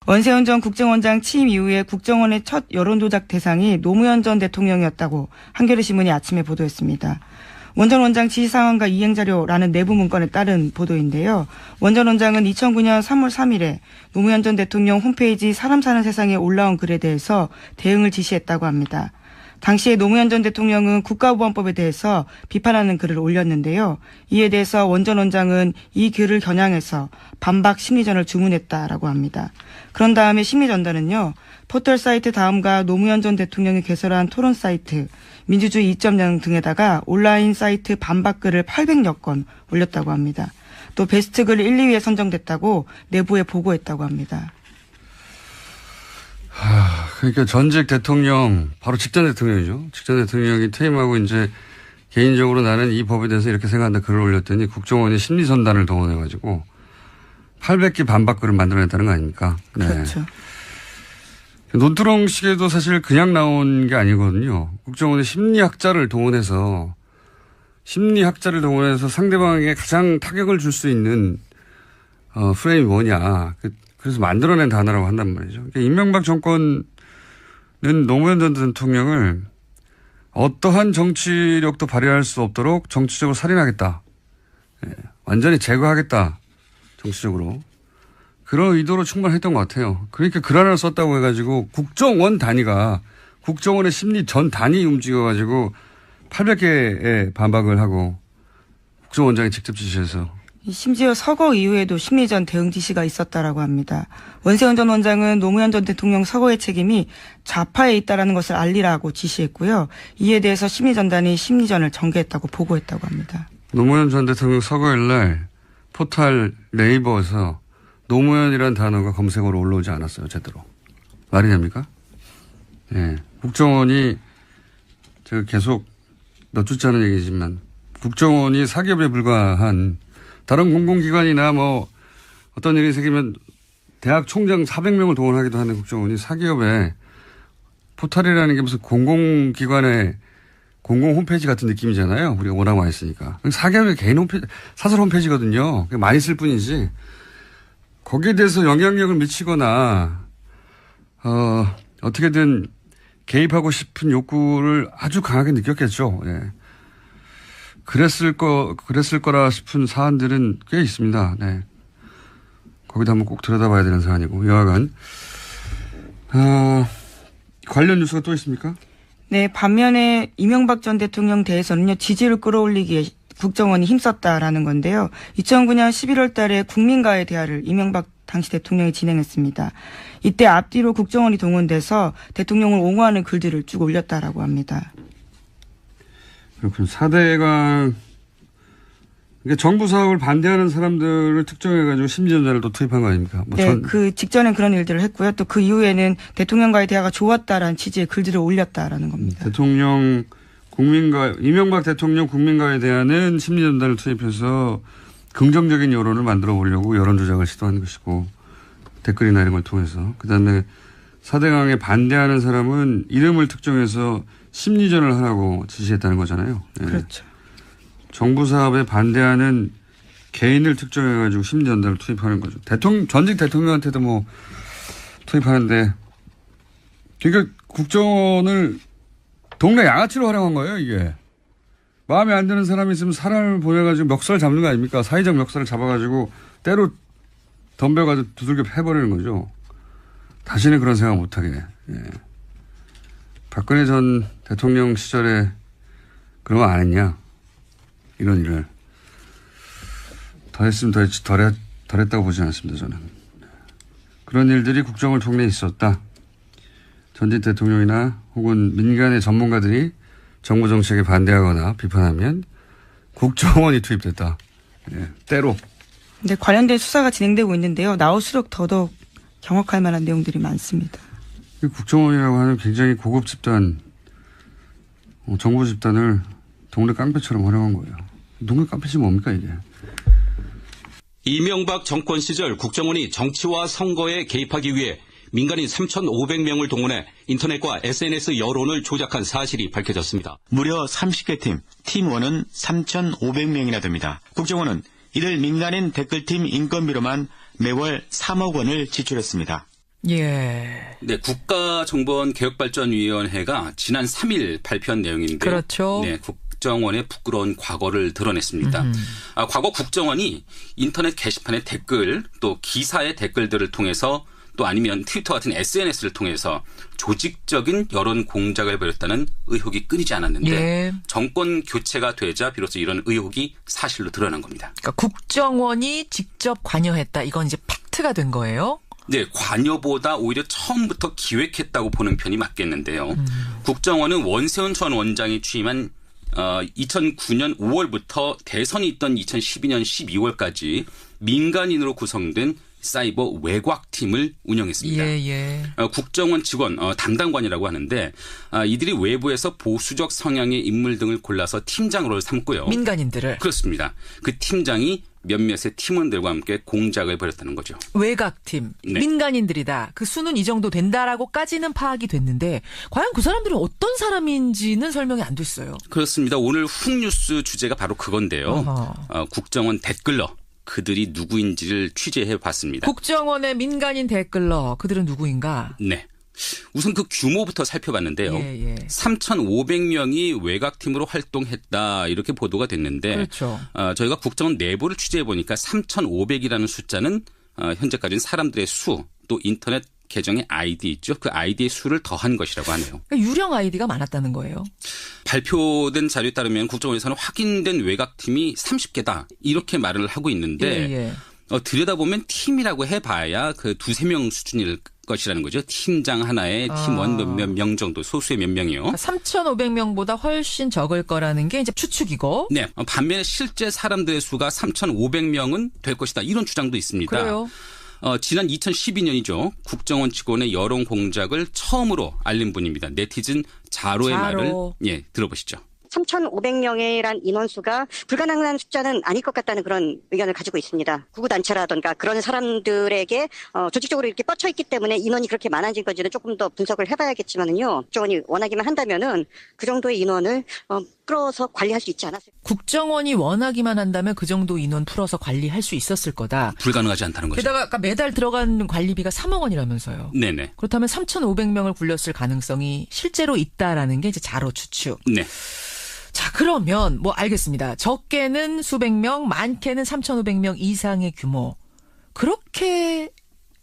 원세훈 전 국정원장 취임 이후에 국정원의 첫 여론조작 대상이 노무현 전 대통령이었다고 한겨레신문이 아침에 보도했습니다. 원 전 원장 지시사항과 이행자료라는 내부 문건에 따른 보도인데요. 원 전 원장은 2009년 3월 3일에 노무현 전 대통령 홈페이지 사람 사는 세상에 올라온 글에 대해서 대응을 지시했다고 합니다. 당시에 노무현 전 대통령은 국가보안법에 대해서 비판하는 글을 올렸는데요. 이에 대해서 원 전 원장은 이 글을 겨냥해서 반박 심리전을 주문했다라고 합니다. 그런 다음에 심리전단은요. 포털 사이트 다음과 노무현 전 대통령이 개설한 토론 사이트 민주주의 2.0 등에다가 온라인 사이트 반박글을 800여 건 올렸다고 합니다. 또 베스트 글 1, 2위에 선정됐다고 내부에 보고했다고 합니다. 그러니까 전직 대통령, 바로 직전 대통령이죠. 직전 대통령이 퇴임하고 이제 개인적으로 나는 이 법에 대해서 이렇게 생각한다 글을 올렸더니 국정원이 심리전단을 동원해가지고 800개 반박글을 만들어냈다는 거 아닙니까? 네. 그렇죠. 논두렁식에도 사실 그냥 나온 게 아니거든요. 국정원의 심리학자를 동원해서 상대방에게 가장 타격을 줄 수 있는 프레임이 뭐냐. 그래서 만들어낸 단어라고 한단 말이죠. 그러니까 이명박 정권은 노무현 전 대통령을 어떠한 정치력도 발휘할 수 없도록 정치적으로 살인하겠다. 예, 완전히 제거하겠다. 정치적으로. 그런 의도로 충분했던 것 같아요. 그러니까 글 하나를 썼다고 해가지고 국정원 단위가 국정원의 심리 전 단위 움직여가지고 800개의 반박을 하고 국정원장이 직접 지시해서. 심지어 서거 이후에도 심리전 대응 지시가 있었다라고 합니다. 원세훈 전 원장은 노무현 전 대통령 서거의 책임이 좌파에 있다라는 것을 알리라고 지시했고요. 이에 대해서 심리전단이 심리전을 전개했다고 보고했다고 합니다. 노무현 전 대통령 서거일 날 포털 네이버에서 노무현이라는 단어가 검색어로 올라오지 않았어요. 제대로. 말이 됩니까? 예. 국정원이 제가 계속 몇 주째 하는 얘기지만 국정원이 사기업에 불과한 다른 공공기관이나 뭐 어떤 일이 생기면 대학 총장 400명을 동원하기도 하는 국정원이 사기업에 포털이라는 게 무슨 공공기관의 공공 홈페이지 같은 느낌이잖아요. 우리가 워낙 많이 쓰니까. 사기업의 개인 홈페이지, 사설 홈페이지거든요. 많이 쓸 뿐이지. 거기에 대해서 영향력을 미치거나 어떻게든 개입하고 싶은 욕구를 아주 강하게 느꼈겠죠. 예. 그랬을 거라 싶은 사안들은 꽤 있습니다. 네. 거기다 한번 꼭 들여다봐야 되는 사안이고, 여하간. 관련 뉴스가 또 있습니까? 네, 반면에 이명박 전 대통령 대해서는요, 지지를 끌어올리기에 국정원이 힘썼다라는 건데요. 2009년 11월 달에 국민과의 대화를 이명박 당시 대통령이 진행했습니다. 이때 앞뒤로 국정원이 동원돼서 대통령을 옹호하는 글들을 쭉 올렸다라고 합니다. 그렇군요. 4대강, 그러니까 정부 사업을 반대하는 사람들을 특정해가지고 심리전단을 또 투입한 거 아닙니까? 네, 그 직전엔 그런 일들을 했고요. 또 그 이후에는 대통령과의 대화가 좋았다라는 취지의 글들을 올렸다라는 겁니다. 이명박 대통령 국민과의 대화는 심리전단을 투입해서 긍정적인 여론을 만들어 보려고 여론조작을 시도한 것이고, 댓글이나 이런 걸 통해서. 그 다음에 4대강에 반대하는 사람은 이름을 특정해서 심리전을 하라고 지시했다는 거잖아요. 네. 그렇죠. 정부 사업에 반대하는 개인을 특정해가지고 심리전단을 투입하는 거죠. 전직 대통령한테도 뭐 투입하는데, 그러니까 국정원을 동네 양아치로 활용한 거예요, 이게. 마음에 안 드는 사람이 있으면 사람을 보내가지고 멱살 잡는 거 아닙니까? 사회적 멱살을 잡아가지고 때로 덤벼가지고 두들겨 패버리는 거죠. 다시는 그런 생각 못하게. 예. 박근혜 전 대통령 시절에 그런 거 안 했냐? 이런 일을. 더 했으면 덜 했다고 보지 않습니다, 저는. 그런 일들이 국정원 통내에 있었다. 전직 대통령이나 혹은 민간의 전문가들이 정부 정책에 반대하거나 비판하면 국정원이 투입됐다. 예, 때로. 네, 관련된 수사가 진행되고 있는데요. 나올수록 더더욱 경악할 만한 내용들이 많습니다. 국정원이라고 하는 굉장히 고급 집단, 정부 집단을 동네 깡패처럼 활용한 거예요. 동네 깡패지 뭡니까 이게. 이명박 정권 시절 국정원이 정치와 선거에 개입하기 위해 민간인 3,500명을 동원해 인터넷과 SNS 여론을 조작한 사실이 밝혀졌습니다. 무려 30개 팀, 팀1은 3,500명이나 됩니다. 국정원은 이들 민간인 댓글팀 인건비로만 매월 3억 원을 지출했습니다. 예. 네, 국가정보원개혁발전위원회가 지난 3일 발표한 내용인데요. 그렇죠. 네, 국정원의 부끄러운 과거를 드러냈습니다. 과거 국정원이 인터넷 게시판의 댓글 또 기사의 댓글들을 통해서 또 아니면 트위터 같은 SNS를 통해서 조직적인 여론 공작을 벌였다는 의혹이 끊이지 않았는데 예. 정권 교체가 되자 비로소 이런 의혹이 사실로 드러난 겁니다. 그러니까 국정원이 직접 관여했다. 이건 이제 팩트가 된 거예요. 네, 관여보다 오히려 처음부터 기획했다고 보는 편이 맞겠는데요. 국정원은 원세훈 전 원장이 취임한 2009년 5월부터 대선이 있던 2012년 12월까지 민간인으로 구성된 사이버 외곽팀을 운영했습니다. 예. 국정원 직원 담당관이라고 하는데 이들이 외부에서 보수적 성향의 인물 등을 골라서 팀장으로 삼고요. 민간인들을. 그렇습니다. 그 팀장이 몇몇의 팀원들과 함께 공작을 벌였다는 거죠. 외곽팀. 네. 민간인들이다. 그 수는 이 정도 된다라고까지는 파악이 됐는데 과연 그 사람들은 어떤 사람인지는 설명이 안 됐어요. 그렇습니다. 오늘 훅뉴스 주제가 바로 그건데요. 어허. 국정원 댓글러. 그들이 누구인지를 취재해 봤습니다. 국정원의 민간인 댓글러. 그들은 누구인가? 네. 우선 그 규모부터 살펴봤는데요. 예. 3,500명이 외곽팀으로 활동했다 이렇게 보도가 됐는데 그렇죠. 저희가 국정원 내부를 취재해 보니까 3,500이라는 숫자는 현재까지는 사람들의 수 또 인터넷 계정의 아이디 있죠. 그 아이디의 수를 더한 것이라고 하네요. 그러니까 유령 아이디가 많았다는 거예요. 발표된 자료에 따르면 국정원에서는 확인된 외곽팀이 30개다 이렇게 말을 하고 있는데 예. 들여다보면 팀이라고 해봐야 그 2-3명 수준일 것이라는 거죠. 팀장 하나에 팀원 몇 명 정도 소수의 몇 명이요. 그러니까 3,500명보다 훨씬 적을 거라는 게 이제 추측이고. 네. 반면에 실제 사람들의 수가 3,500명은 될 것이다. 이런 주장도 있습니다. 그래요. 지난 2012년이죠. 국정원 직원의 여론 공작을 처음으로 알린 분입니다. 네티즌 자로의 말을 들어보시죠. 3,500명이란 인원수가 불가능한 숫자는 아닐 것 같다는 그런 의견을 가지고 있습니다. 구구단체라든가 그런 사람들에게 조직적으로 이렇게 뻗쳐 있기 때문에 인원이 그렇게 많아진 건지는 조금 더 분석을 해봐야겠지만은요. 국정원이 원하기만 한다면은 그 정도의 인원을 끌어서 관리할 수 있지 않았을까. 국정원이 원하기만 한다면 그 정도 인원 풀어서 관리할 수 있었을 거다. 불가능하지 않다는 거죠. 게다가 아까 매달 들어간 관리비가 3억 원이라면서요. 네네. 그렇다면 3,500명을 굴렸을 가능성이 실제로 있다라는 게 이제 자로 추측. 네. 자, 그러면 뭐 알겠습니다. 적게는 수백 명, 많게는 3,500명 이상의 규모. 그렇게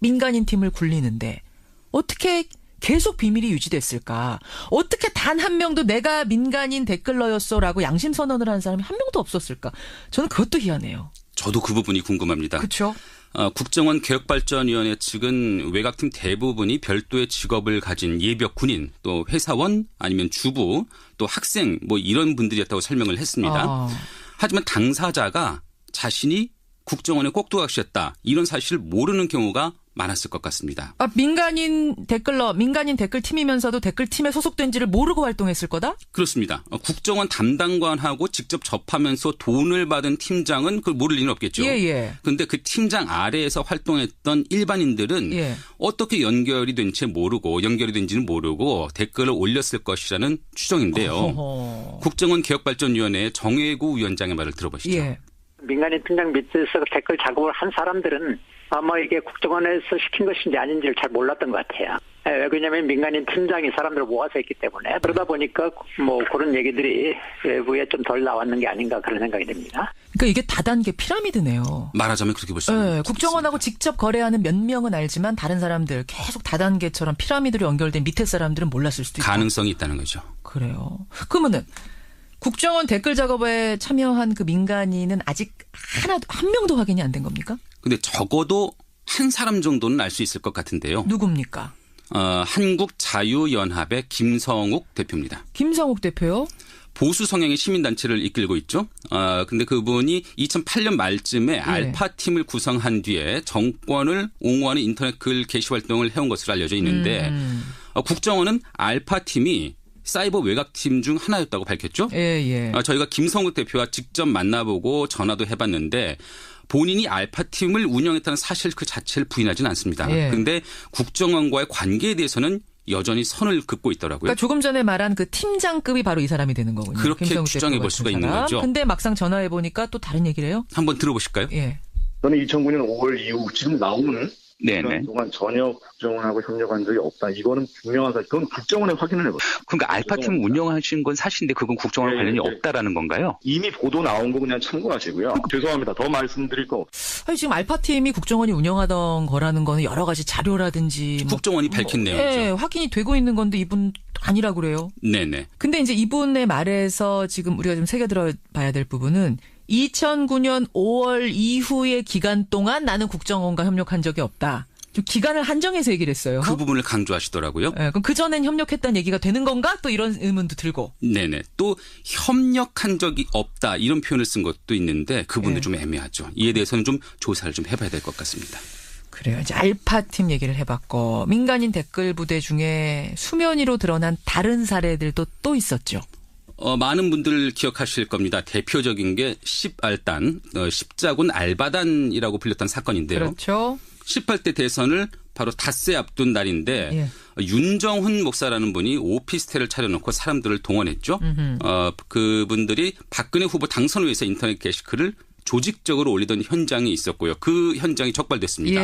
민간인 팀을 굴리는데 어떻게 계속 비밀이 유지됐을까? 어떻게 단 한 명도 내가 민간인 댓글러였어라고 양심 선언을 한 사람이 한 명도 없었을까? 저는 그것도 희한해요. 저도 그 부분이 궁금합니다. 그렇죠? 국정원 개혁발전위원회 측은 외곽팀 대부분이 별도의 직업을 가진 예비역 군인 또 회사원 아니면 주부 또 학생 뭐 이런 분들이었다고 설명을 했습니다. 하지만 당사자가 자신이 국정원의 꼭두각시였다 이런 사실을 모르는 경우가 많았을 것 같습니다. 민간인 댓글팀이면서도 댓글팀에 소속된지를 모르고 활동했을 거다? 그렇습니다. 국정원 담당관하고 직접 접하면서 돈을 받은 팀장은 그걸 모를 리는 없겠죠. 그런데 그 팀장 아래에서 활동했던 일반인들은 어떻게 연결이 된지는 모르고 댓글을 올렸을 것이라는 추정인데요. 국정원 개혁발전위원회 정혜구 위원장의 말을 들어보시죠. 민간인 팀장 밑에서 댓글 작업을 한 사람들은 아마 이게 국정원에서 시킨 것인지 아닌지를 잘 몰랐던 것 같아요. 왜냐하면 민간인 팀장이 사람들을 모아서 했기 때문에 그러다 보니까 뭐 그런 얘기들이 외부에 좀 덜 나왔는 게 아닌가 그런 생각이 듭니다. 그러니까 이게 다단계 피라미드네요. 말하자면 그렇게 볼 수 있습니다. 국정원하고 직접 거래하는 몇 명은 알지만 다른 사람들 계속 다단계처럼 피라미드로 연결된 밑에 사람들은 몰랐을 수도 있다. 가능성이 있다는 거죠. 그래요. 그러면은 국정원 댓글 작업에 참여한 그 민간인은 아직 한 명도 확인이 안 된 겁니까? 근데 적어도 한 사람 정도는 알 수 있을 것 같은데요. 누굽니까? 한국자유연합의 김성욱 대표입니다. 김성욱 대표요? 보수 성향의 시민단체를 이끌고 있죠. 근데 그분이 2008년 말쯤에 알파팀을 구성한 뒤에 정권을 옹호하는 인터넷 글 게시 활동을 해온 것으로 알려져 있는데 국정원은 알파팀이 사이버 외곽팀 중 하나였다고 밝혔죠. 저희가 김성욱 대표와 직접 만나보고 전화도 해봤는데 본인이 알파팀을 운영했다는 사실 그 자체를 부인하지는 않습니다. 그런데 국정원과의 관계에 대해서는 여전히 선을 긋고 있더라고요. 그러니까 조금 전에 말한 그 팀장급이 바로 이 사람이 되는 거군요. 그렇게 추정해 볼 수가 있는 거죠. 근데 막상 전화해 보니까 또 다른 얘기를 해요? 한번 들어보실까요? 저는 2009년 5월 이후 지금 나오는 네네. 그런 동안 전혀 국정원하고 협력한 적이 없다. 이거는 분명한 사실. 그건 국정원에 확인을 해봐요. 그러니까 알파팀 운영하신 건 사실인데 그건 국정원 관련이 없다라는 건가요? 이미 보도 나온 거 그냥 참고하시고요. 죄송합니다. 더 말씀드릴 거. 아니, 지금 알파팀이 국정원이 운영하던 거라는 거는 여러 가지 자료라든지 뭐, 국정원이 밝힌 내용이죠. 예, 확인이 되고 있는 건데 이분 아니라고 그래요. 네네. 근데 이제 이분의 말에서 지금 우리가 좀 새겨들어 봐야 될 부분은 2009년 5월 이후의 기간 동안 나는 국정원과 협력한 적이 없다. 좀 기간을 한정해서 얘기를 했어요. 그 부분을 강조하시더라고요. 예, 그럼 그전엔 협력했다는 얘기가 되는 건가? 또 이런 의문도 들고. 네네. 또 협력한 적이 없다 이런 표현을 쓴 것도 있는데 그 부분도 좀 애매하죠. 이에 대해서는 좀 조사를 좀 해봐야 될 것 같습니다. 그래요. 이제 알파팀 얘기를 해봤고 민간인 댓글 부대 중에 수면 위로 드러난 다른 사례들도 또 있었죠. 많은 분들 기억하실 겁니다. 대표적인 게 10알단, 십자군 알바단이라고 불렸던 사건인데요. 그렇죠. 18대 대선을 바로 닷새 앞둔 날인데 윤정훈 목사라는 분이 오피스텔을 차려놓고 사람들을 동원했죠. 그분들이 박근혜 후보 당선을 위해서 인터넷 게시글을 조직적으로 올리던 현장이 있었고요. 그 현장이 적발됐습니다.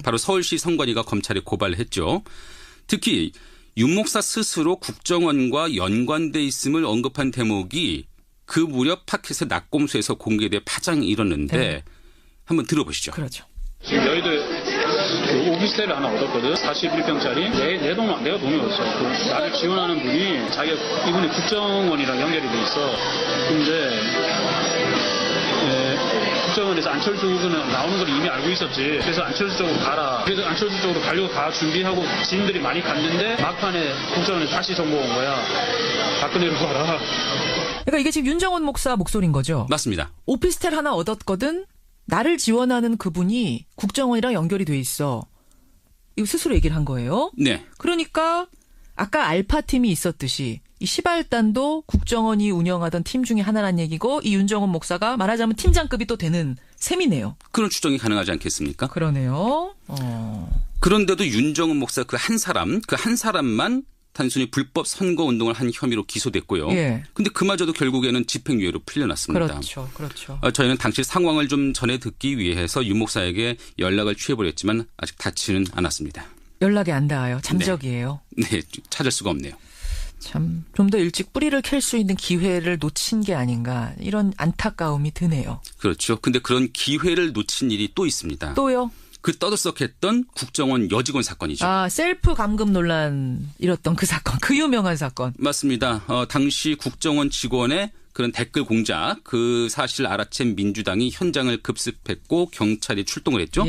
바로 서울시 선관위가 검찰에 고발을 했죠. 특히 윤 목사 스스로 국정원과 연관돼 있음을 언급한 대목이 그 무렵 팟캐스트 낙곰수에서 공개돼 파장이 일었는데 한번 들어보시죠. 그렇죠. 지금 여의도에 오피스텔을 하나 얻었거든. 41평짜리. 내가 돈이 없어. 나를 지원하는 분이 이분이 국정원이랑 연결이 돼 있어. 근데 국정원에서 안철수 후보는 나오는 걸 이미 알고 있었지. 그래서 안철수 쪽으로 가라. 그래서 안철수 쪽으로 가려고 다 준비하고 지인들이 많이 갔는데 막판에 국정원에서 다시 정보가 온 거야. 박근혜로 가라. 그러니까 이게 지금 윤정훈 목사 목소리인 거죠? 맞습니다. 오피스텔 하나 얻었거든. 나를 지원하는 그분이 국정원이랑 연결이 돼 있어. 이거 스스로 얘기를 한 거예요. 네. 그러니까 아까 알파팀이 있었듯이 이 시발단도 국정원이 운영하던 팀 중에 하나란 얘기고 이 윤정훈 목사가 말하자면 팀장급이 또 되는 셈이네요. 그런 추정이 가능하지 않겠습니까? 그러네요. 그런데도 윤정훈 목사 그 한 사람만 단순히 불법 선거 운동을 한 혐의로 기소됐고요. 근데 그마저도 결국에는 집행유예로 풀려났습니다. 그렇죠. 저희는 당시 상황을 좀 전해 듣기 위해서 윤 목사에게 연락을 취해보렸지만 아직 닿지는 않았습니다. 연락이 안 닿아요. 잠적이에요. 네, 찾을 수가 없네요. 참 좀 더 일찍 뿌리를 캘 수 있는 기회를 놓친 게 아닌가 이런 안타까움이 드네요. 그렇죠. 근데 그런 기회를 놓친 일이 또 있습니다. 또요? 그 떠들썩했던 국정원 여직원 사건이죠. 셀프 감금 논란 일었던 그 사건, 그 유명한 사건. 맞습니다. 당시 국정원 직원의 그런 댓글 공작, 그 사실 알아챈 민주당이 현장을 급습했고 경찰이 출동을 했죠.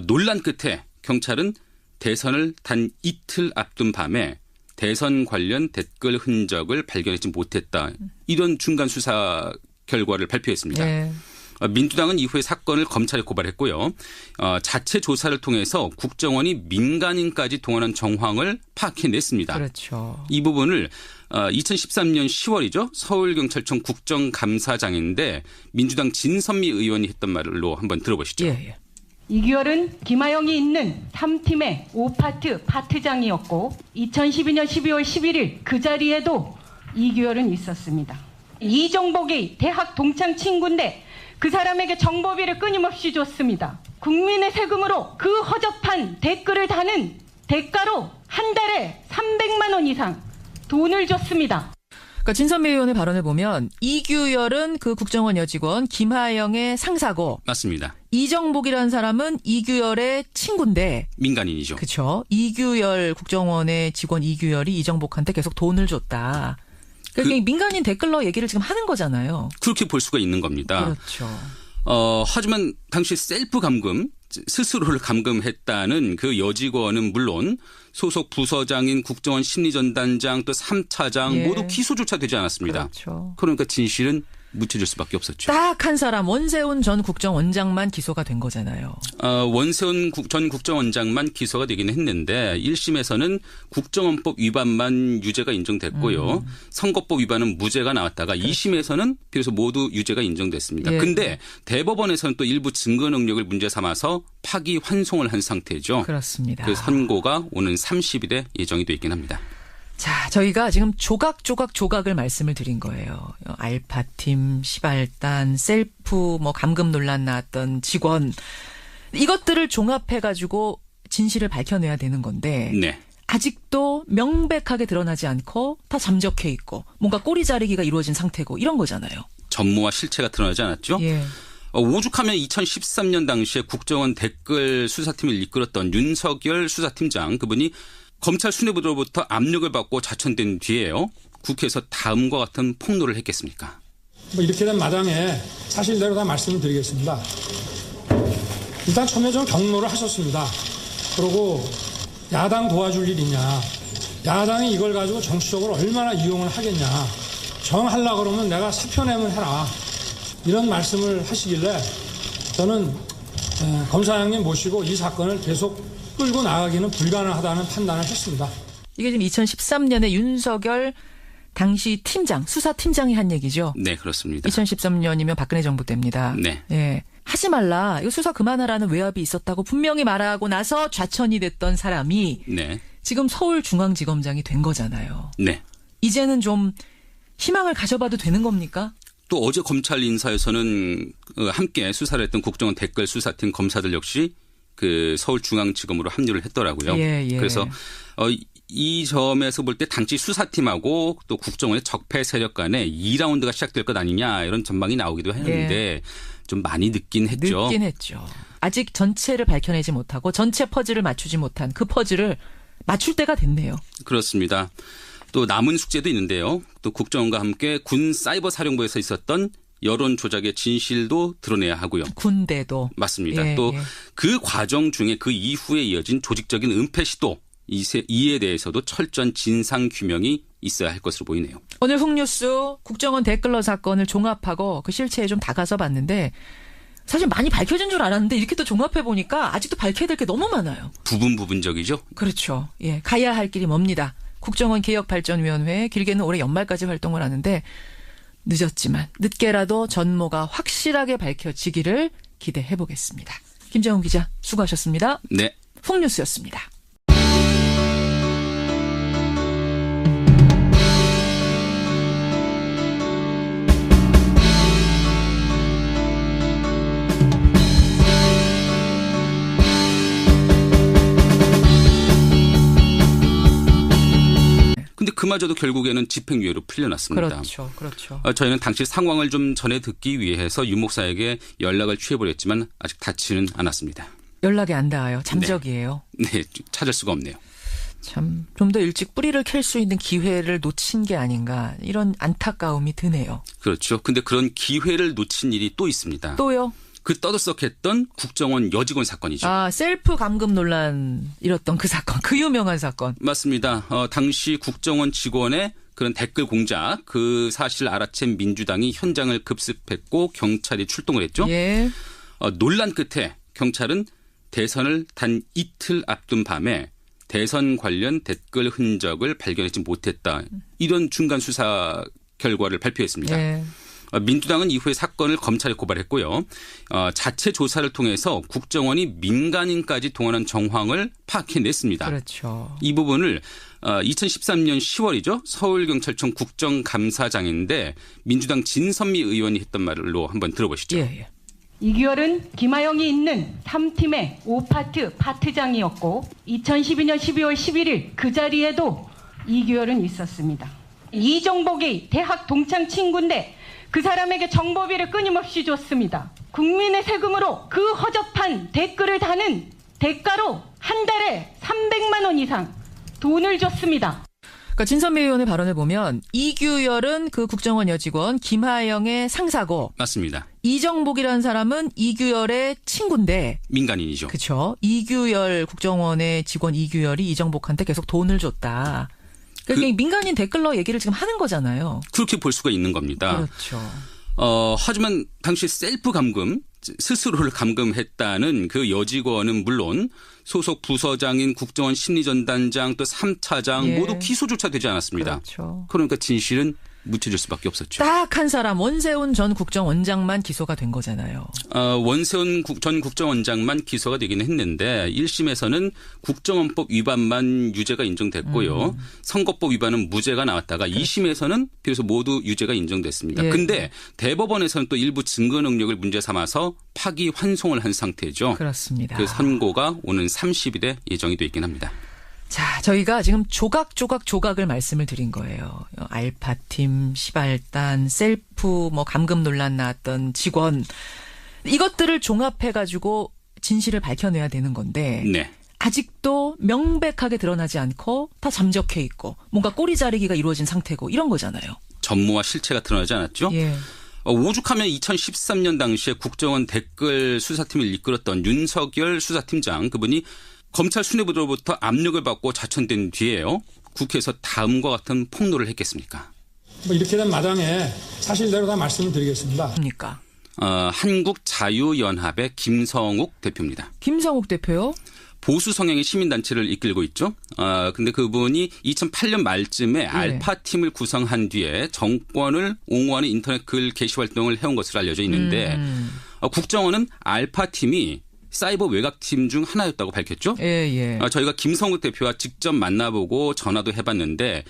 논란 끝에 경찰은 대선을 단 이틀 앞둔 밤에 대선 관련 댓글 흔적을 발견하지 못했다. 이런 중간 수사 결과를 발표했습니다. 민주당은 이후에 사건을 검찰에 고발했고요. 자체 조사를 통해서 국정원이 민간인까지 동원한 정황을 파악해냈습니다. 그렇죠. 이 부분을 2013년 10월이죠. 서울경찰청 국정감사장인데 민주당 진선미 의원이 했던 말로 한번 들어보시죠. 이규열은 김하영이 있는 3팀의 5파트 파트장이었고 2012년 12월 11일 그 자리에도 이규열은 있었습니다. 이정복이 대학 동창 친구인데 그 사람에게 정보비를 끊임없이 줬습니다. 국민의 세금으로 그 허접한 댓글을 다는 대가로 한 달에 300만 원 이상 돈을 줬습니다. 그러니까 진선미 의원의 발언을 보면 이규열은 그 국정원 여직원 김하영의 상사고 맞습니다. 이정복이라는 사람은 이규열의 친구인데 민간인이죠. 그렇죠. 이규열 국정원의 직원 이규열이 이정복한테 계속 돈을 줬다. 그러니까 민간인 댓글러 얘기를 지금 하는 거잖아요. 그렇게 볼 수가 있는 겁니다. 그렇죠. 하지만 당시 셀프 감금, 스스로를 감금했다는 그 여직원은 물론 소속 부서장인 국정원 심리전단장 또 3차장 모두 기소조차 되지 않았습니다. 그렇죠. 그러니까 진실은 묻혀질 수밖에 없었죠. 딱 한 사람 원세훈 전 국정원장만 기소가 된 거잖아요. 원세훈 전 국정원장만 기소가 되긴 했는데 1심에서는 국정원법 위반만 유죄가 인정됐고요. 선거법 위반은 무죄가 나왔다가 2심에서는 비로소 모두 유죄가 인정됐습니다. 근데 대법원에서는 또 일부 증거 능력을 문제 삼아서 파기환송을 한 상태죠. 그렇습니다. 그 선고가 오는 30일에 예정이 돼 있긴 합니다. 자, 저희가 지금 조각을 말씀을 드린 거예요. 알파팀, 시발단, 셀프 감금 논란 나왔던 직원. 이것들을 종합해가지고 진실을 밝혀내야 되는 건데 네. 아직도 명백하게 드러나지 않고 다 잠적해 있고 뭔가 꼬리 자르기가 이루어진 상태고 이런 거잖아요. 전모와 실체가 드러나지 않았죠. 예. 오죽하면 2013년 당시에 국정원 댓글 수사팀을 이끌었던 윤석열 수사팀장 그분이 검찰 수뇌부로부터 압력을 받고 자천된 뒤에요. 국회에서 다음과 같은 폭로를 했겠습니까? 뭐 이렇게 된 마당에 사실대로 다 말씀을 드리겠습니다. 일단 처음에 좀 경로를 하셨습니다. 그리고 야당 도와줄 일 있냐. 야당이 이걸 가지고 정치적으로 얼마나 이용을 하겠냐. 정하려고 그러면 내가 사표 내면 해라. 이런 말씀을 하시길래 저는 검사장님 모시고 이 사건을 계속 끌고 나가기는 불가능하다는 판단을 했습니다. 이게 지금 2013년에 윤석열 당시 팀장, 수사팀장이 한 얘기죠. 네, 그렇습니다. 2013년이면 박근혜 정부 때입니다. 네. 예. 하지 말라. 이거 수사 그만하라는 외압이 있었다고 분명히 말하고 나서 좌천이 됐던 사람이 네. 지금 서울중앙지검장이 된 거잖아요. 네. 이제는 좀 희망을 가져봐도 되는 겁니까? 또 어제 검찰 인사에서는 함께 수사를 했던 국정원 댓글 수사팀 검사들 역시 그 서울중앙지검으로 합류를 했더라고요. 예, 예. 그래서 이 점에서 볼 때 당시 수사팀하고 또 국정원의 적폐 세력 간에 2라운드가 시작될 것 아니냐 이런 전망이 나오기도 했는데 예. 좀 많이 늦긴 했죠. 늦긴 했죠. 아직 전체를 밝혀내지 못하고 전체 퍼즐을 맞추지 못한 그 퍼즐을 맞출 때가 됐네요. 그렇습니다. 또 남은 숙제도 있는데요. 또 국정원과 함께 군 사이버 사령부에서 있었던 여론 조작의 진실도 드러내야 하고요. 군대도. 맞습니다. 예, 또 예. 그 과정 중에 그 이후에 이어진 조직적인 은폐 시도 이에 대해서도 철저한 진상 규명이 있어야 할 것으로 보이네요. 오늘 훅뉴스 국정원 댓글러 사건을 종합하고 그 실체에 좀 다가서 봤는데 사실 많이 밝혀진 줄 알았는데 이렇게 또 종합해 보니까 아직도 밝혀야 될 게 너무 많아요. 부분적이죠. 그렇죠. 예, 가야 할 길이 멉니다. 국정원 개혁발전위원회 길게는 올해 연말까지 활동을 하는데 늦었지만 늦게라도 전모가 확실하게 밝혀지기를 기대해 보겠습니다. 김정은 기자 수고하셨습니다. 네. 훅뉴스였습니다. 근데 그마저도 결국에는 집행유예로 풀려났습니다. 그렇죠. 그렇죠. 저희는 당시 상황을 좀 전해 듣기 위해서 윤 목사에게 연락을 취해보렸지만 아직 닿지는 않았습니다. 연락이 안 닿아요. 잠적이에요. 네, 찾을 수가 없네요. 참 좀 더 일찍 뿌리를 캘 수 있는 기회를 놓친 게 아닌가 이런 안타까움이 드네요. 그렇죠. 근데 그런 기회를 놓친 일이 또 있습니다. 또요? 그 떠들썩했던 국정원 여직원 사건이죠. 아, 셀프 감금 논란 일었던 그 사건, 그 유명한 사건. 맞습니다. 당시 국정원 직원의 그런 댓글 공작 그 사실을 알아챈 민주당이 현장을 급습했고 경찰이 출동을 했죠. 예. 논란 끝에 경찰은 대선을 단 이틀 앞둔 밤에 대선 관련 댓글 흔적을 발견하지 못했다. 이런 중간 수사 결과를 발표했습니다. 예. 민주당은 이후에 사건을 검찰에 고발했고요. 자체 조사를 통해서 국정원이 민간인까지 동원한 정황을 파악해냈습니다. 그렇죠. 이 부분을 2013년 10월이죠. 서울경찰청 국정감사장인데 민주당 진선미 의원이 했던 말로 한번 들어보시죠. 예. 이규열은 김하영이 있는 3팀의 5파트 파트장이었고 2012년 12월 11일 그 자리에도 이규열은 있었습니다. 이정복이 대학 동창 친구인데 그 사람에게 정보비를 끊임없이 줬습니다. 국민의 세금으로 그 허접한 댓글을 다는 대가로 한 달에 300만 원 이상 돈을 줬습니다. 그러니까 진선미 의원의 발언을 보면 이규열은 그 국정원 여직원 김하영의 상사고 맞습니다. 이정복이라는 사람은 이규열의 친구인데 민간인이죠. 그렇죠. 이규열 국정원의 직원 이규열이 이정복한테 계속 돈을 줬다. 그러니까 민간인 댓글러 얘기를 지금 하는 거잖아요. 그렇게 볼 수가 있는 겁니다. 그렇죠. 하지만 당시 셀프 감금, 스스로를 감금했다는 그 여직원은 물론 소속 부서장인 국정원 심리전단장 또 3차장 예. 모두 기소조차 되지 않았습니다. 그렇죠. 그러니까 진실은 묻혀질 수밖에 없었죠. 딱 한 사람 원세훈 전 국정원장만 기소가 된 거잖아요. 원세훈 전 국정원장만 기소가 되긴 했는데 1심에서는 국정원법 위반만 유죄가 인정됐고요. 선거법 위반은 무죄가 나왔다가 2심에서는 비로소 모두 유죄가 인정됐습니다. 예. 근데 대법원에서는 또 일부 증거 능력을 문제 삼아서 파기 환송을 한 상태죠. 그렇습니다. 그 선고가 오는 30일에 예정이 돼 있긴 합니다. 자, 저희가 지금 조각을 말씀을 드린 거예요. 알파팀, 시발단, 셀프, 감금 논란 나왔던 직원. 이것들을 종합해가지고 진실을 밝혀내야 되는 건데. 네. 아직도 명백하게 드러나지 않고 다 잠적해 있고 뭔가 꼬리 자르기가 이루어진 상태고 이런 거잖아요. 전모와 실체가 드러나지 않았죠. 예. 오죽하면 2013년 당시에 국정원 댓글 수사팀을 이끌었던 윤석열 수사팀장 그분이 검찰 수뇌부로부터 압력을 받고 자천된 뒤에요. 국회에서 다음과 같은 폭로를 했겠습니까? 이렇게 된 마당에 사실대로 다 말씀을 드리겠습니다. 그러니까. 한국자유연합의 김성욱 대표입니다. 김성욱 대표요? 보수 성향의 시민단체를 이끌고 있죠. 근데 그분이 2008년 말쯤에 알파팀을 구성한 뒤에 정권을 옹호하는 인터넷 글 게시 활동을 해온 것으로 알려져 있는데 국정원은 알파팀이 사이버 외곽팀 중 하나였다고 밝혔죠. 예. 저희가 김성욱 대표와 직접 만나보고 전화도 해봤는데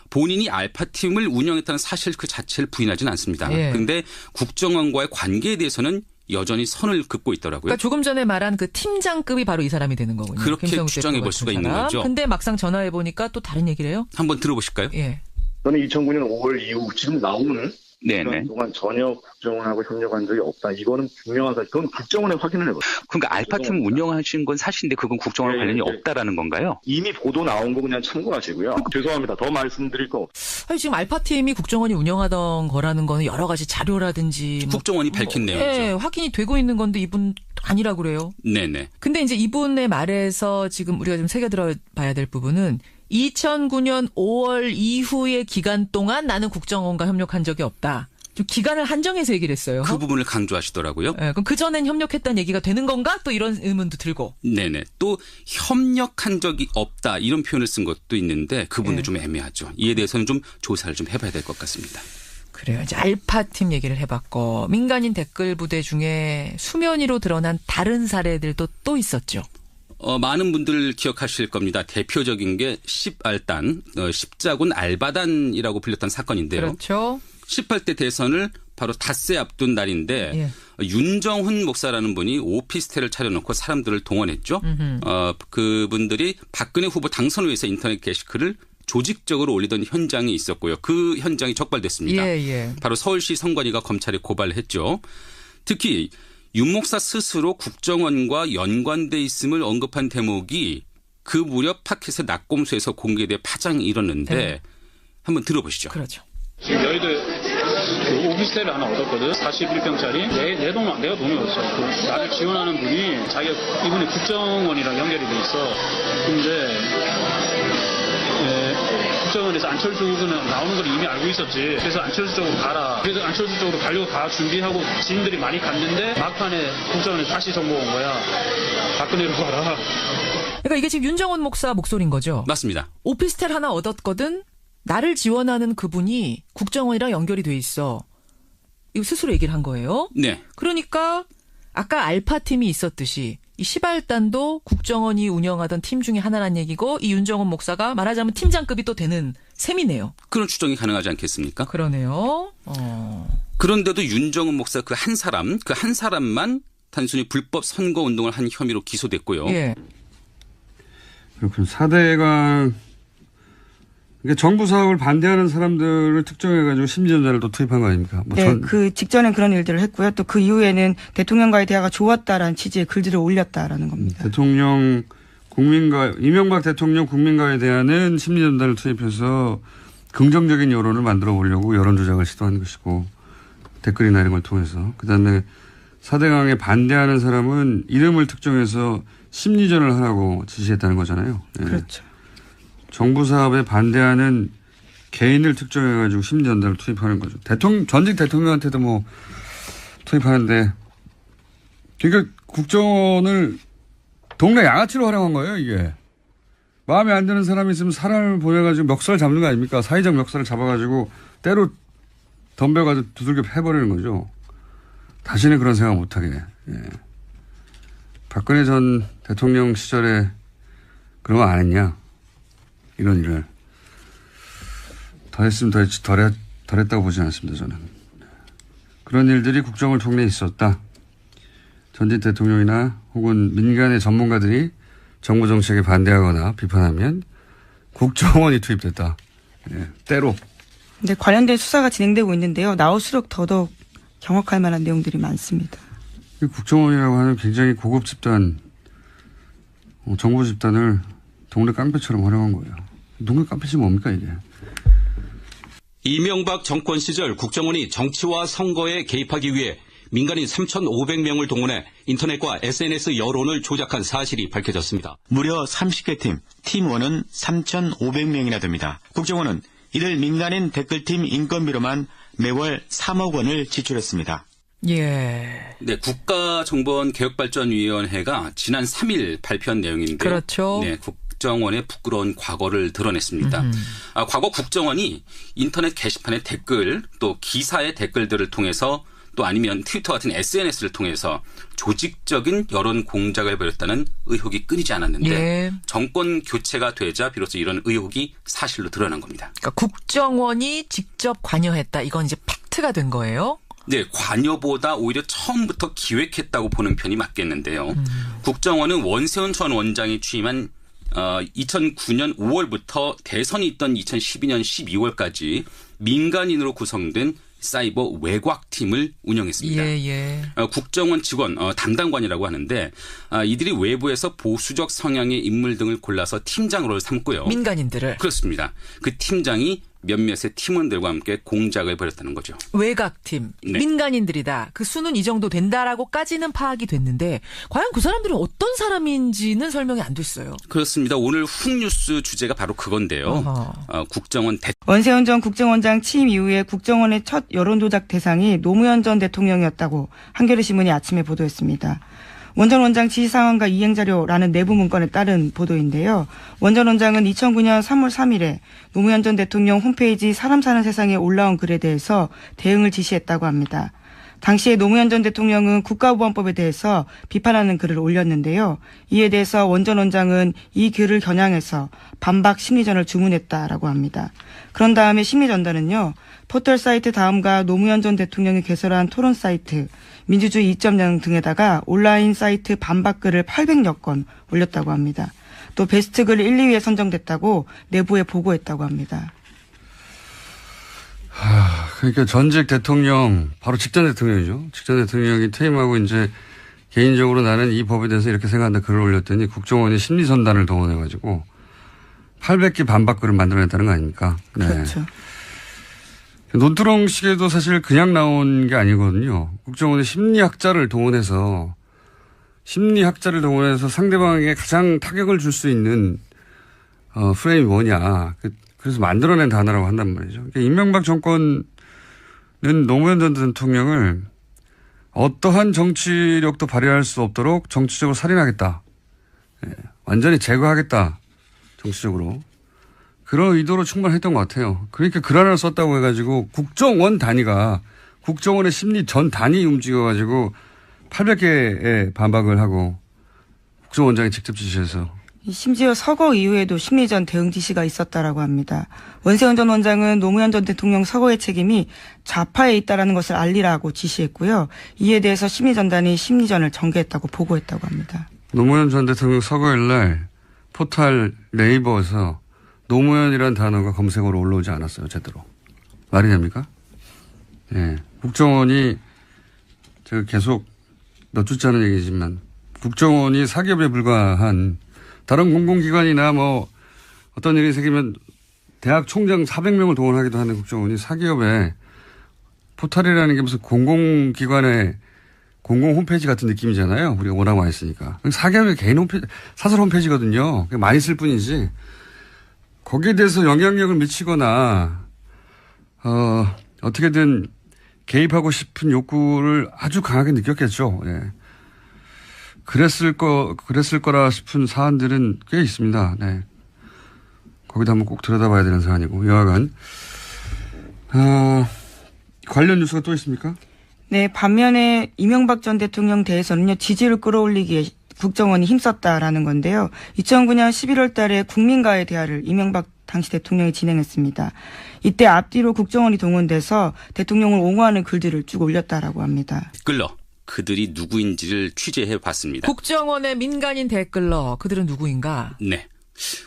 본인이 알파팀을 운영했다는 사실 그 자체를 부인하지는 않습니다. 그런데 국정원과의 관계에 대해서는 여전히 선을 긋고 있더라고요. 그러니까 조금 전에 말한 그 팀장급이 바로 이 사람이 되는 거군요. 그렇게 추정해 볼 수가 있는 거죠. 근데 막상 전화해 보니까 또 다른 얘기를 해요. 한번 들어보실까요? 예. 저는 2009년 5월 이후 지금 나오는 네네. 동안 전혀 국정원하고 협력한 적이 없다. 이거는 분명한 사실. 그건 국정원에 확인을 해봤어요. 그러니까 알파팀 운영하신 건 사실인데 그건 국정원 관련이 없다라는 건가요? 이미 보도 나온 거 그냥 참고하시고요. 죄송합니다. 더 말씀드릴 거. 아니, 지금 알파팀이 국정원이 운영하던 거라는 거는 여러 가지 자료라든지 국정원이 밝힌 내용이죠. 예, 확인이 되고 있는 건데 이분 아니라고 그래요. 네네. 근데 이제 이분의 말에서 지금 우리가 좀 새겨들어봐야 될 부분은 2009년 5월 이후의 기간 동안 나는 국정원과 협력한 적이 없다. 좀 기간을 한정해서 얘기를 했어요. 그 부분을 강조하시더라고요. 네, 그럼 그전엔 협력했다는 얘기가 되는 건가? 또 이런 의문도 들고. 네네. 또 협력한 적이 없다 이런 표현을 쓴 것도 있는데 그 부분도 좀 애매하죠. 이에 대해서는 좀 조사를 좀 해봐야 될 것 같습니다. 그래요. 이제 알파팀 얘기를 해봤고 민간인 댓글 부대 중에 수면 위로 드러난 다른 사례들도 또 있었죠. 많은 분들 기억하실 겁니다. 대표적인 게 십알단, 십자군 알바단이라고 불렸던 사건인데요. 그렇죠. 18대 대선을 바로 닷새 앞둔 날인데 윤정훈 목사라는 분이 오피스텔을 차려놓고 사람들을 동원했죠. 그분들이 박근혜 후보 당선을 위해서 인터넷 게시글을 조직적으로 올리던 현장이 있었고요. 그 현장이 적발됐습니다. 바로 서울시 선관위가 검찰에 고발을 했죠. 특히 윤 목사 스스로 국정원과 연관돼 있음을 언급한 대목이 그 무렵 팟캐스트 낙곰수에서 공개돼 파장이 일었는데 한번 들어보시죠. 그렇죠. 지금 여의도에 그 오피스텔을 하나 얻었거든. 41평짜리. 내 돈, 내가 돈이 없어. 그 나를 지원하는 분이 자기가 이분이 국정원이랑 연결이 돼 있어. 근데 국정원에서 안철수 후보는 나오는 걸 이미 알고 있었지. 그래서 안철수 쪽으로 가라. 그래서 안철수 쪽으로 가려고 다 준비하고 지인들이 많이 갔는데 막판에 국정원에서 다시 정보가 온 거야. 박근혜로 가라. 그러니까 이게 지금 윤정훈 목사 목소리인 거죠? 맞습니다. 오피스텔 하나 얻었거든. 나를 지원하는 그분이 국정원이랑 연결이 돼 있어. 이거 스스로 얘기를 한 거예요. 네. 그러니까 아까 알파팀이 있었듯이 이 시발단도 국정원이 운영하던 팀 중에 하나란 얘기고 이 윤정훈 목사가 말하자면 팀장급이 또 되는 셈이네요. 그런 추정이 가능하지 않겠습니까? 그러네요. 그런데도 윤정훈 목사 그 한 사람만 단순히 불법 선거운동을 한 혐의로 기소됐고요. 예. 그렇군. 4대강 그러니까 정부 사업을 반대하는 사람들을 특정해가지고 심지전자를 또 투입한 거 아닙니까? 그 직전엔 그런 일들을 했고요. 또 그 이후에는 대통령과의 대화가 좋았다라는 취지의 글들을 올렸다라는 겁니다. 이명박 대통령 국민과의 대화는 심리전단을 투입해서 긍정적인 여론을 만들어 보려고 여론 조작을 시도한 것이고 댓글이나 이런 걸 통해서 그다음에 4대강에 반대하는 사람은 이름을 특정해서 심리전을 하라고 지시했다는 거잖아요. 네. 그렇죠. 정부 사업에 반대하는 개인을 특정해가지고 심리전단을 투입하는 거죠. 전직 대통령한테도 뭐 투입하는데, 그러니까 국정원을 동네 양아치로 활용한 거예요, 이게. 마음에 안 드는 사람이 있으면 사람을 보내가지고 멱살 잡는 거 아닙니까? 사회적 멱살을 잡아가지고 때로 덤벼가지고 두들겨 패버리는 거죠. 다시는 그런 생각 못하게. 예. 박근혜 전 대통령 시절에 그런 거 안 했냐? 이런 일을 더 했으면 더 했지 덜 했다고 보지 않습니다. 저는 그런 일들이 국정원 통내에 있었다. 전직 대통령이나 혹은 민간의 전문가들이 정부 정책에 반대하거나 비판하면 국정원이 투입됐다. 예, 때로. 네, 관련된 수사가 진행되고 있는데요. 나올수록 더더욱 경악할 만한 내용들이 많습니다. 국정원이라고 하는 굉장히 고급 집단, 정부 집단을 동네 깡패처럼 활용한 거예요. 동네 깡패지 뭡니까 이게. 이명박 정권 시절 국정원이 정치와 선거에 개입하기 위해 민간인 3,500명을 동원해 인터넷과 SNS 여론을 조작한 사실이 밝혀졌습니다. 무려 30개 팀, 팀1은 3,500명이나 됩니다. 국정원은 이들 민간인 댓글팀 인건비로만 매월 3억 원을 지출했습니다. 예. 네, 국가정보원개혁발전위원회가 지난 3일 발표한 내용인데, 그렇죠. 네, 국정원의 부끄러운 과거를 드러냈습니다. 과거 국정원이 인터넷 게시판의 댓글, 또 기사의 댓글들을 통해서 또 아니면 트위터 같은 SNS를 통해서 조직적인 여론 공작을 벌였다는 의혹이 끊이지 않았는데 예. 정권 교체가 되자 비로소 이런 의혹이 사실로 드러난 겁니다. 그러니까 국정원이 직접 관여했다. 이건 이제 팩트가 된 거예요. 네, 관여보다 오히려 처음부터 기획했다고 보는 편이 맞겠는데요. 국정원은 원세훈 전 원장이 취임한 2009년 5월부터 대선이 있던 2012년 12월까지 민간인으로 구성된 사이버 외곽팀을 운영했습니다. 예. 국정원 직원 담당관이라고 하는데 이들이 외부에서 보수적 성향의 인물 등을 골라서 팀장으로 삼고요. 민간인들을. 그렇습니다. 그 팀장이 몇몇의 팀원들과 함께 공작을 벌였다는 거죠. 외곽팀, 네. 민간인들이다. 그 수는 이 정도 된다라고까지는 파악이 됐는데 과연 그 사람들은 어떤 사람인지는 설명이 안 됐어요. 그렇습니다. 오늘 훅뉴스 주제가 바로 그건데요. 국정원 원세훈 전 국정원장 취임 이후에 국정원의 첫 여론조작 대상이 노무현 전 대통령이었다고 한겨레 신문이 아침에 보도했습니다. 원 전 원장 지시 상황과 이행 자료라는 내부 문건에 따른 보도인데요. 원 전 원장은 2009년 3월 3일에 노무현 전 대통령 홈페이지 사람 사는 세상에 올라온 글에 대해서 대응을 지시했다고 합니다. 당시에 노무현 전 대통령은 국가보안법에 대해서 비판하는 글을 올렸는데요. 이에 대해서 원 전 원장은 이 글을 겨냥해서 반박 심리전을 주문했다라고 합니다. 그런 다음에 심리전단은요. 포털 사이트 다음과 노무현 전 대통령이 개설한 토론 사이트 민주주의 2.0 등에다가 온라인 사이트 반박글을 800여 건 올렸다고 합니다. 또 베스트 글 1, 2위에 선정됐다고 내부에 보고했다고 합니다. 그러니까 전직 대통령, 바로 직전 대통령이죠. 직전 대통령이 퇴임하고 이제 개인적으로 나는 이 법에 대해서 이렇게 생각한다 글을 올렸더니 국정원이 심리전단을 동원해가지고 800개 반박글을 만들어냈다는 거 아닙니까? 네. 그렇죠. 논두렁식에도 사실 그냥 나온 게 아니거든요. 국정원의 심리학자를 동원해서 상대방에게 가장 타격을 줄 수 있는 프레임이 뭐냐. 그래서 만들어낸 단어라고 한단 말이죠. 그러니까 이명박 정권은 노무현 전 대통령을 어떠한 정치력도 발휘할 수 없도록 정치적으로 살인하겠다. 완전히 제거하겠다. 정치적으로. 그런 의도로 충분했던 것 같아요. 그러니까 글 하나를 썼다고 해가지고 국정원 단위가 국정원의 심리 전 단위 움직여가지고 800개의 반박을 하고 국정원장이 직접 지시해서. 심지어 서거 이후에도 심리전 대응 지시가 있었다라고 합니다. 원세훈 전 원장은 노무현 전 대통령 서거의 책임이 좌파에 있다라는 것을 알리라고 지시했고요. 이에 대해서 심리전단이 심리전을 전개했다고 보고했다고 합니다. 노무현 전 대통령 서거일 날 포털 네이버에서 노무현이라는 단어가 검색어로 올라오지 않았어요. 제대로. 말이 됩니까? 예. 국정원이 제가 계속 몇 주째 하는 얘기지만 국정원이 사기업에 불과한 다른 공공기관이나 뭐 어떤 일이 생기면 대학 총장 400명을 동원하기도 하는 국정원이 사기업에 포털이라는 게 무슨 공공기관의 공공 홈페이지 같은 느낌이잖아요. 우리가 워낙 많이 쓰니까. 사기업의 개인 홈페이지, 사설 홈페이지거든요. 많이 쓸 뿐이지. 거기에 대해서 영향력을 미치거나 어떻게든 개입하고 싶은 욕구를 아주 강하게 느꼈겠죠. 예. 그랬을 거라 싶은 사안들은 꽤 있습니다. 네. 거기도 한번 꼭 들여다봐야 되는 사안이고 여하간 관련 뉴스가 또 있습니까? 네, 반면에 이명박 전 대통령 대해서는요 지지를 끌어올리기에 국정원이 힘썼다라는 건데요. 2009년 11월 달에 국민과의 대화를 이명박 당시 대통령이 진행했습니다. 이때 앞뒤로 국정원이 동원돼서 대통령을 옹호하는 글들을 쭉 올렸다라고 합니다. 끌러 그들이 누구인지를 취재해 봤습니다. 국정원의 민간인 댓글러 그들은 누구인가? 네.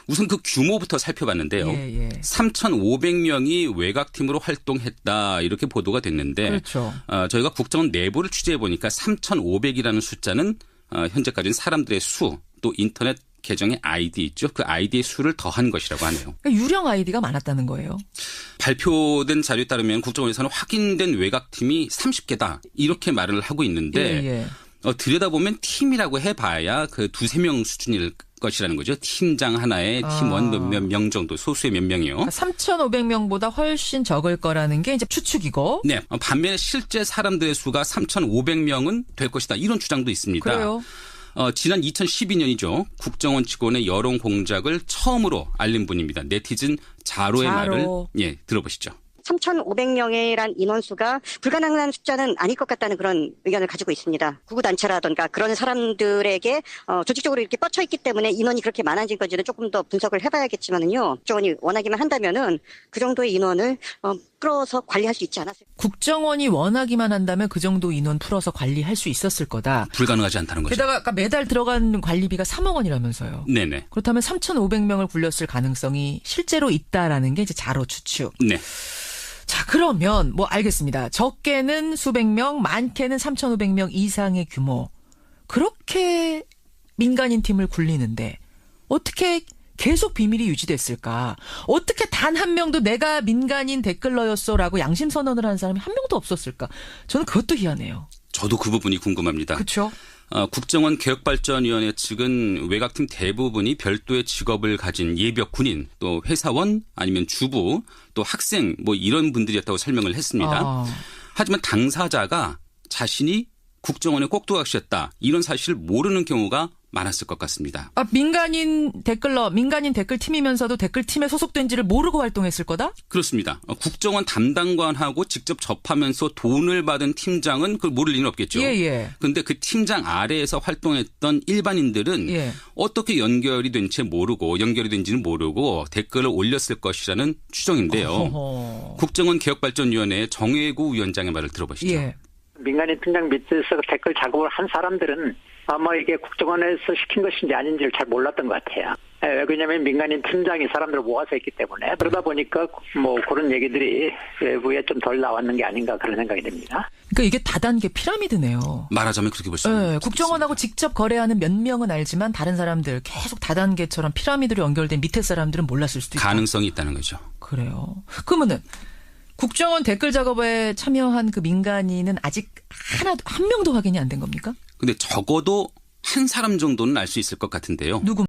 우선 그 규모부터 살펴봤는데요. 3,500명이 외곽팀으로 활동했다 이렇게 보도가 됐는데 그렇죠. 저희가 국정원 내부를 취재해 보니까 3,500이라는 숫자는 현재까지는 사람들의 수 또 인터넷 계정의 아이디 있죠. 그 아이디의 수를 더한 것이라고 하네요. 그러니까 유령 아이디가 많았다는 거예요. 발표된 자료에 따르면 국정원에서는 확인된 외곽팀이 30개다 이렇게 말을 하고 있는데 들여다보면 팀이라고 해봐야 그 두세 명 수준일 것이라는 거죠. 팀장 하나에 팀원 몇 명 정도 소수의 몇 명이요. 그러니까 3,500명보다 훨씬 적을 거라는 게 이제 추측이고. 네. 반면에 실제 사람들의 수가 3,500명은 될 것이다. 이런 주장도 있습니다. 그래요. 지난 2012년이죠. 국정원 직원의 여론 공작을 처음으로 알린 분입니다. 네티즌 자로의 말을 들어보시죠. 3,500명이란 인원수가 불가능한 숫자는 아닐 것 같다는 그런 의견을 가지고 있습니다. 구구단체라든가 그런 사람들에게 조직적으로 이렇게 뻗쳐 있기 때문에 인원이 그렇게 많아진 건지는 조금 더 분석을 해봐야겠지만은요. 국정원이 원하기만 한다면은 그 정도의 인원을 끌어서 관리할 수 있지 않았을까. 국정원이 원하기만 한다면 그 정도 인원 풀어서 관리할 수 있었을 거다. 불가능하지 않다는 거죠. 게다가 아까 매달 들어간 관리비가 3억 원이라면서요. 네네. 그렇다면 3,500명을 굴렸을 가능성이 실제로 있다라는 게 이제 자로 추측. 네. 자, 그러면 뭐 알겠습니다. 적게는 수백 명, 많게는 3,500명 이상의 규모. 그렇게 민간인 팀을 굴리는데 어떻게 계속 비밀이 유지됐을까? 어떻게 단 한 명도 내가 민간인 댓글러였어라고 양심 선언을 한 사람이 한 명도 없었을까? 저는 그것도 희한해요. 저도 그 부분이 궁금합니다. 그렇죠. 국정원 개혁발전위원회 측은 외곽팀 대부분이 별도의 직업을 가진 예비역 군인 또 회사원 아니면 주부 또 학생 뭐 이런 분들이었다고 설명을 했습니다. 하지만 당사자가 자신이 국정원의 꼭두각시였다 이런 사실을 모르는 경우가 많았을 것 같습니다. 민간인 댓글팀이면서도 댓글팀에 소속된지를 모르고 활동했을 거다? 그렇습니다. 국정원 담당관하고 직접 접하면서 돈을 받은 팀장은 그걸 모를 리는 없겠죠. 그런데 그 팀장 아래에서 활동했던 일반인들은 어떻게 연결이 된지는 모르고 댓글을 올렸을 것이라는 추정인데요. 국정원 개혁발전위원회 정혜구 위원장의 말을 들어보시죠. 민간인 팀장 밑에서 댓글 작업을 한 사람들은 아마 이게 국정원에서 시킨 것인지 아닌지를 잘 몰랐던 것 같아요. 왜냐하면 민간인 팀장이 사람들을 모아서 했기 때문에 그러다 보니까 뭐 그런 얘기들이 외부에 좀 덜 나왔는 게 아닌가 그런 생각이 듭니다. 그러니까 이게 다단계 피라미드네요. 말하자면 그렇게 볼 수 있습니다. 국정원하고 직접 거래하는 몇 명은 알지만 다른 사람들 계속 다단계처럼 피라미드로 연결된 밑에 사람들은 몰랐을 수도 있다. 가능성이 있다는 거죠. 그래요. 그러면은 국정원 댓글 작업에 참여한 그 민간인은 아직 한 명도 확인이 안 된 겁니까? 근데 적어도 한 사람 정도는 알 수 있을 것 같은데요. 누구?